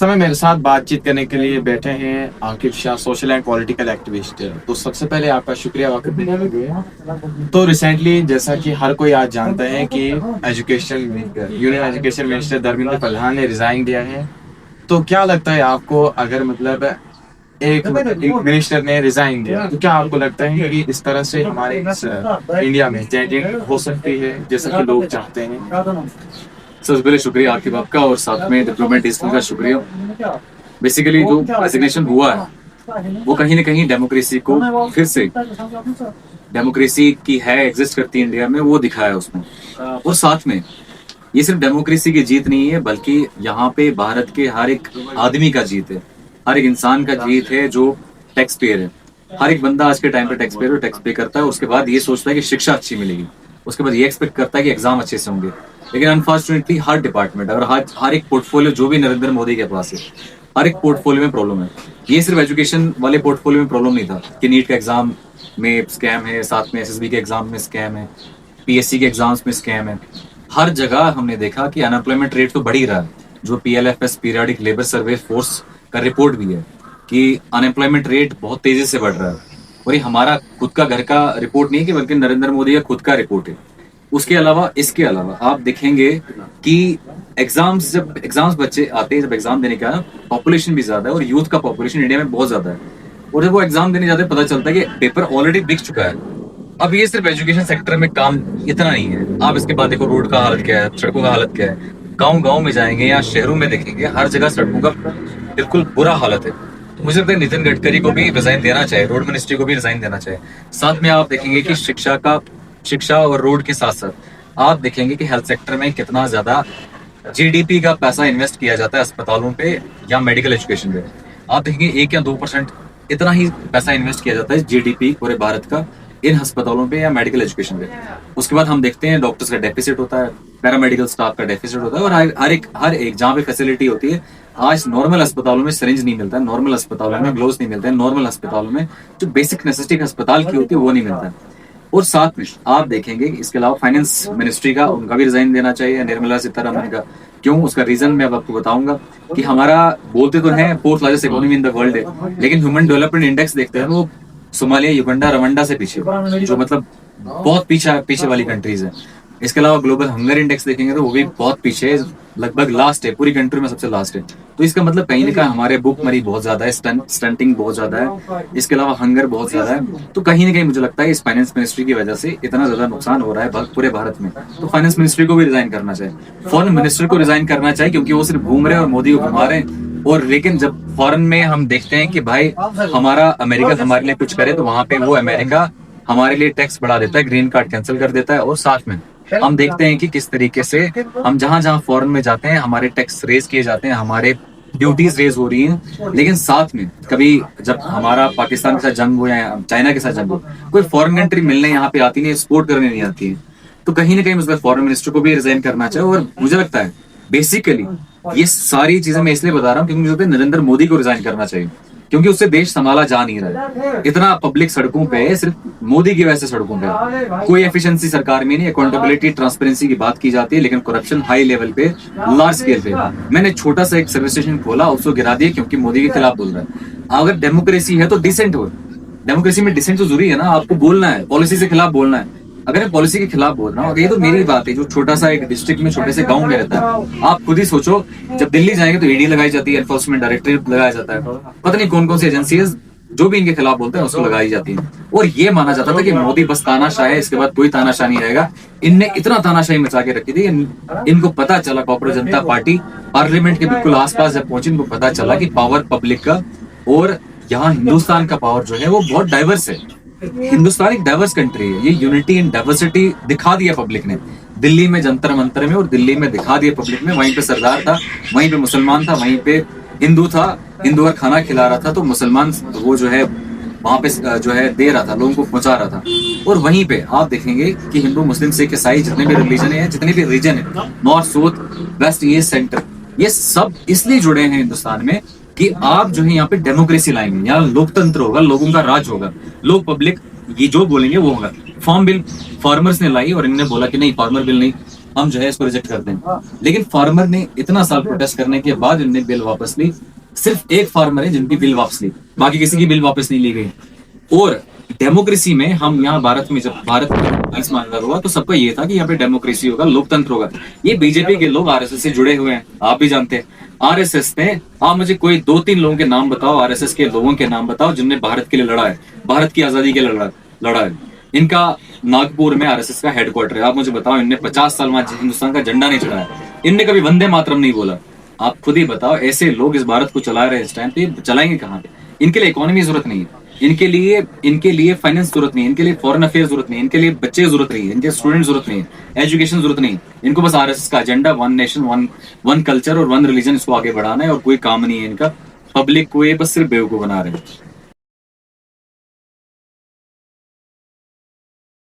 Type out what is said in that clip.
समय मेरे साथ बातचीत करने के लिए बैठे हैं Aqib Shah, social and political activist. तो सबसे पहले आपका शुक्रिया वाकिब देने के लिए। तो रिसेंटली जैसा कि हर कोई आज जानता है कि union education minister Dharmendra Pradhan ने रिजाइन दिया है। तो क्या लगता है आपको, अगर मतलब एक मिनिस्टर ने रिजाइन दिया, तो क्या आपको लगता है कि इस तरह से हमारे इंडिया में चेंजिंग हो सकती है जैसा कि लोग चाहते हैं? सबसे पहले शुक्रिया आकिब आपका और साथ में डिप्लोमेट स्कूल का शुक्रिया। बेसिकली जो रेजिग्नेशन हुआ है वो कहीं ना कहीं डेमोक्रेसी को फिर से, डेमोक्रेसी की है एग्जिस्ट करती है इंडिया में, वो दिखाया उसमें। और साथ में ये सिर्फ डेमोक्रेसी की जीत नहीं है, बल्कि यहाँ पे भारत के हर एक आदमी का जीत है, हर एक इंसान का जीत है जो टैक्स पेयर है। हर एक बंदा आज के टाइम पे टैक्स पेयर टैक्स पे करता है, उसके बाद ये सोचता है कि शिक्षा अच्छी मिलेगी, उसके बाद ये एक्सपेक्ट करता है कि एग्जाम अच्छे से होंगे। लेकिन अनफॉर्चुनेटली हर डिपार्टमेंट, अगर हर एक पोर्टफोलियो जो भी नरेंद्र मोदी के पास है, हर एक पोर्टफोलियो में प्रॉब्लम है। ये सिर्फ एजुकेशन वाले पोर्टफोलियो में प्रॉब्लम नहीं था कि नीट का एग्जाम में स्कैम है, साथ में एसएसबी के एग्जाम में स्कैम है, पीएससी के एग्जाम्स में स्कैम है। हर जगह हमने देखा कि अनएम्प्लॉयमेंट रेट तो बढ़ ही रहा है। जो पीएलएफएस पीरियडिक लेबर सर्वे फोर्स का रिपोर्ट भी है कि अनएम्प्लॉयमेंट रेट बहुत तेजी से बढ़ रहा है। और ये हमारा खुद का घर का रिपोर्ट नहीं है कि बल्कि नरेंद्र मोदी का खुद का रिपोर्ट है। उसके अलावा इसके अलावा आप देखेंगे कि जब एग्जाम्स बच्चे आते हैं, जब एग्जाम देने का पॉपुलेशन भी ज्यादा है और यूथ का पॉपुलेशन इंडिया में बहुत ज्यादा है। और जब वो एग्जाम देने जाते हैं पता चलता है कि पेपर ऑलरेडी बिक चुका है। अब ये सिर्फ एजुकेशन सेक्टर में काम इतना नहीं है, आप इसके बाद देखो रोड का हालत क्या है, सड़कों का हालत क्या है। गाँव गाँव में जाएंगे या शहरों में देखेंगे, हर जगह सड़कों का बिल्कुल बुरा हालत है। तो मुझे लगता है नितिन गडकरी को भी रिजाइन देना चाहिए, रोड मिनिस्ट्री को भी रिजाइन देना चाहिए। साथ में आप देखेंगे कि शिक्षा और रोड के साथ साथ आप देखेंगे कि हेल्थ सेक्टर में कितना ज्यादा जीडीपी का पैसा इन्वेस्ट किया जाता है अस्पतालों पे या मेडिकल एजुकेशन पे। आप देखेंगे 1 या 2% इतना ही पैसा इन्वेस्ट किया जाता है जीडीपी पूरे भारत का इन अस्पतालों पे या मेडिकल एजुकेशन पे। उसके बाद हम देखते हैं डॉक्टर्स का डेफिसिट होता है, पैरामेडिकल स्टाफ का डेफिसिट होता है, और हर एक जहाँ पे फैसिलिटी होती है। आज नॉर्मल अस्पतालों में सिरिंज नहीं मिलता है, नॉर्मल अस्पतालों में ग्लोव्स नहीं मिलते हैं, नॉर्मल अस्पतालों में जो बेसिक नेसेसिटी अस्पताल की होती है वो नहीं मिलता है। और साथ में आप देखेंगे इसके अलावा फाइनेंस मिनिस्ट्री का, उनका भी रिजाइन देना चाहिए, निर्मला सीतारमण का। क्यों? उसका रीजन मैं अब आपको बताऊंगा कि हमारा बोलते तो हैं 4th largest economy in the world है, लेकिन ह्यूमन डेवलपमेंट इंडेक्स देखते हैं वो सोमालिया, युगांडा, रवांडा से पीछे, जो मतलब बहुत पीछे वाली कंट्रीज है। इसके अलावा ग्लोबल हंगर इंडेक्स देखेंगे तो वो भी बहुत पीछे है, लगभग लास्ट है, पूरी कंट्री में सबसे लास्ट है। तो इसका मतलब कहीं ना कहीं हमारे भूखमरी बहुत ज्यादा है, स्टंटिंग बहुत ज्यादा है, इसके अलावा हंगर बहुत ज्यादा है। तो कहीं ना कहीं मुझे लगता है इस फाइनेंस मिनिस्ट्री की वजह से इतना ज्यादा नुकसान हो रहा है पूरे भारत में। तो फाइनेंस मिनिस्ट्री को भी रिजाइन करना चाहिए, फॉरेन मिनिस्टर को रिजाइन करना चाहिए, क्योंकि वो सिर्फ घूम रहे हैं और मोदी को घुमा रहे हैं। और लेकिन जब फॉरेन में हम देखते हैं कि भाई हमारा अमेरिका हमारे लिए कुछ करे, तो वहां पे वो अमेरिका हमारे लिए टैक्स बढ़ा देता है, ग्रीन कार्ड कैंसिल कर देता है। और साथ में हम देखते हैं कि किस तरीके से हम जहां फॉरेन में जाते हैं हमारे टैक्स रेज किए जाते हैं, हमारे ड्यूटीज रेज हो रही हैं। लेकिन साथ में कभी जब हमारा पाकिस्तान के साथ जंग हो या चाइना के साथ जंग हो, कोई फॉरेन कंट्री मिलने यहाँ पे आती नहीं, सपोर्ट करने नहीं आती है। तो कहीं ना कहीं मतलब फॉरेन मिनिस्टर को भी रिजाइन करना चाहिए। और मुझे लगता है बेसिकली ये सारी चीजें मैं इसलिए बता रहा हूँ क्योंकि मुझे लगता है नरेंद्र मोदी को रिजाइन करना चाहिए, क्योंकि उससे देश संभाला जा नहीं रहा है। इतना पब्लिक सड़कों पे है सिर्फ मोदी की वजह से सड़कों पे, कोई एफिशिएंसी सरकार में नहीं, अकाउंटेबिलिटी ट्रांसपेरेंसी की बात की जाती है, लेकिन करप्शन हाई लेवल पे, लार्ज स्केल पे। मैंने छोटा सा एक सर्विस स्टेशन खोला, उसको गिरा दिया क्योंकि मोदी के खिलाफ बोल रहा है। अगर डेमोक्रेसी है तो डिसेंट हो, डेमोक्रेसी में डिसेंट तो जरूरी है ना, आपको बोलना है, पॉलिसी से खिलाफ बोलना है। अगर मैं पॉलिसी के खिलाफ बोल रहा हूँ, ये तो मेरी बात है जो छोटा सा एक डिस्ट्रिक्ट में छोटे से गांव में रहता है। आप खुद ही सोचो, जब दिल्ली जाएंगे तो ईडी लगाई जाती है, एनफोर्समेंट डायरेक्टरेट लगाया जाता है, पता नहीं कौन कौन सी एजेंसी जो भी इनके खिलाफ बोलते हैं उसको लगाई जाती है। और ये माना जाता था कि मोदी बस तानाशाह है, इसके बाद कोई तानाशाह नहीं रहेगा। इनने इतना तानाशाही मचा के रखी थी, इनको पता चला, कॉर्पोरेट जनता पार्टी पार्लियामेंट के बिल्कुल आसपास जब पहुंची, इनको पता चला कि पावर पब्लिक का और यहाँ हिंदुस्तान का पावर जो है वो बहुत डाइवर्स है। हिंदुस्तान एक डाइवर्स कंट्री है, ये यूनिटी इन डाइवर्सिटी दिखा दिया पब्लिक ने दिल्ली में, जंतर मंतर में, और दिल्ली में दिखा दिया पब्लिक में। वहीं पे सरदार था, वहीं पे मुसलमान था, वहीं पे हिंदू था, हिंदू और खाना खिला रहा था, तो मुसलमान वो जो है वहां पे जो है दे रहा था, लोगों को पहुंचा रहा था। और वहीं पे आप देखेंगे कि हिंदू, मुस्लिम, सिख, ईसाई जितने भी रिलीजन है, जितने भी रीजन है, north, south, west, east, centre, ये सब इसलिए जुड़े हैं हिंदुस्तान में कि आप जो है यहाँ पे डेमोक्रेसी लाएंगे, यहाँ लोकतंत्र होगा, लोगों का राज होगा, लोग पब्लिक ये जो बोलेंगे वो होगा। फार्म बिल फार्मर्स ने लाई और इन्होंने बोला कि नहीं, फार्मर बिल नहीं, हम जो है इसको रिजेक्ट कर दें। लेकिन फार्मर ने इतना साल प्रोटेस्ट करने के बाद इनने बिल वापस ली। सिर्फ एक फार्मर है जिनकी बिल वापस ली, बाकी किसी की बिल वापस नहीं ली गई। और डेमोक्रेसी में हम यहाँ भारत में, जब भारत में आयुष्मान हुआ तो सबका ये था कि यहाँ पे डेमोक्रेसी होगा, लोकतंत्र होगा। ये बीजेपी के लोग आरएसएस से जुड़े हुए हैं, आप भी जानते हैं। आरएसएस ने, आप मुझे कोई 2-3 लोगों के नाम बताओ, आरएसएस के लोगों के नाम बताओ जिनने भारत के लिए लड़ा है, भारत की आजादी के लिए लड़ा है। इनका नागपुर में आरएसएस का हेडक्वार्टर है। आप मुझे बताओ, इनने 50 साल वहां हिंदुस्तान का झंडा नहीं चढ़ाया, इनने कभी वंदे मातरम नहीं बोला। आप खुद ही बताओ, ऐसे लोग इस भारत को चला रहे हैं इस टाइम पे, चलाएंगे कहाँ पे? इनके लिए इकोनॉमी की जरूरत नहीं है, इनके लिए फाइनेंस जरूरत नहीं है, इनके लिए फॉरेन अफेयर जरूरत नहीं है, इनके लिए बच्चे जरूरत नहीं है, इनके स्टूडेंट जरूरत नहीं है, एजुकेशन जरूरत नहीं है। इनको बस आरएसएस का agenda, one nation one culture और वन रिलीजन, इसको आगे बढ़ाना है और कोई काम नहीं है इनका। पब्लिक को ये बस सिर्फ बेवकूफ बना रहे हैं।